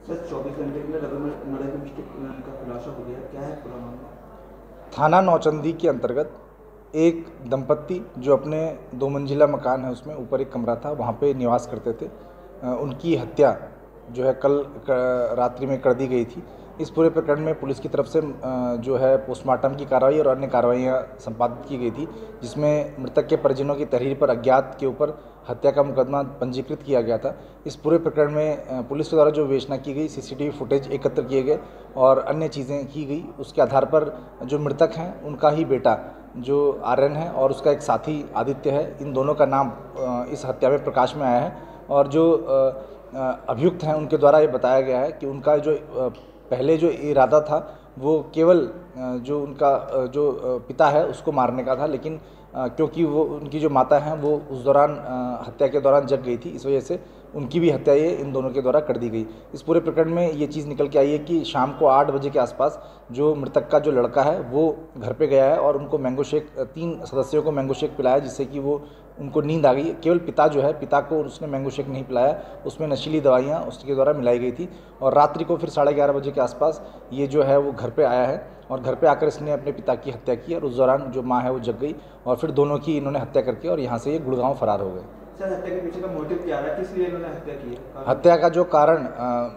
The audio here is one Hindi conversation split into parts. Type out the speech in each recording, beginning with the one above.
सर 24 घंटे के लिए डबल मर्डर की मिस्टेक का खुलासा हो गया, क्या है पूरा मामला? थाना नौचंदी के अंतर्गत एक दंपत्ति जो अपने 2 मंजिला मकान है उसमें ऊपर एक कमरा था, वहाँ पे निवास करते थे। उनकी हत्या जो है कल रात्रि में कर दी गई थी। इस पूरे प्रकरण में पुलिस की तरफ से जो है पोस्टमार्टम की कार्रवाई और अन्य कार्रवाइयाँ संपादित की गई थी, जिसमें मृतक के परिजनों की तहरीर पर अज्ञात के ऊपर हत्या का मुकदमा पंजीकृत किया गया था। इस पूरे प्रकरण में पुलिस के द्वारा जो विवेचना की गई, सीसीटीवी फुटेज एकत्र किए गए और अन्य चीज़ें की गई। उसके आधार पर जो मृतक हैं उनका ही बेटा जो आर्यन है और उसका एक साथी आदित्य है, इन दोनों का नाम इस हत्या में प्रकाश में आया है। और जो अभियुक्त हैं उनके द्वारा ये बताया गया है कि उनका जो पहले जो इरादा था वो केवल जो उनका जो पिता है उसको मारने का था, लेकिन क्योंकि वो उनकी जो माता हैं वो उस दौरान हत्या के दौरान जग गई थी, इस वजह से उनकी भी हत्या ये इन दोनों के द्वारा कर दी गई। इस पूरे प्रकरण में ये चीज़ निकल के आई है कि शाम को 8 बजे के आसपास जो मृतक का जो लड़का है वो घर पे गया है और उनको मैंगो शेक 3 सदस्यों को मैंगो शेक पिलाया, जिससे कि वो उनको नींद आ गई। केवल पिता जो है, पिता को उसने मैंगो शेक नहीं पिलाया, उसमें नशीली दवाइयाँ उसके द्वारा मिलाई गई थी। और रात्रि को फिर 11:30 बजे के आसपास ये जो है वो घर पे आया है और घर पे आकर इसने अपने पिता की हत्या की और उस दौरान जो माँ है वो जग गई और फिर दोनों की इन्होंने हत्या करके और यहाँ से ये गुड़गांव फरार हो गए। सर हत्या के पीछे का मोटिव क्या रहा, किस लिए इन्होंने हत्या की है? हत्या का जो कारण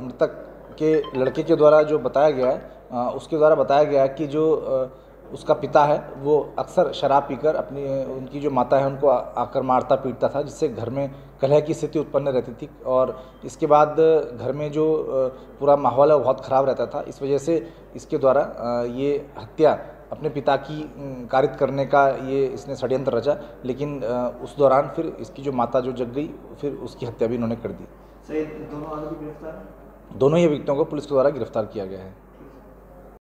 मृतक के लड़के के द्वारा जो बताया गया है, उसके द्वारा बताया गया है कि जो उसका पिता है वो अक्सर शराब पीकर अपनी उनकी जो माता है उनको आकर मारता पीटता था, जिससे घर में कलह की स्थिति उत्पन्न रहती थी। और इसके बाद घर में जो पूरा माहौल है वो बहुत ख़राब रहता था। इस वजह से इसके द्वारा ये हत्या अपने पिता की कारित करने का ये इसने षड्यंत्र रचा, लेकिन उस दौरान फिर इसकी जो माता जो जग गई, फिर उसकी हत्या भी इन्होंने कर दी। सर दोनों आरोपी गिरफ्तार हैं? दोनों ही अभियुक्तों को पुलिस के द्वारा गिरफ्तार किया गया है।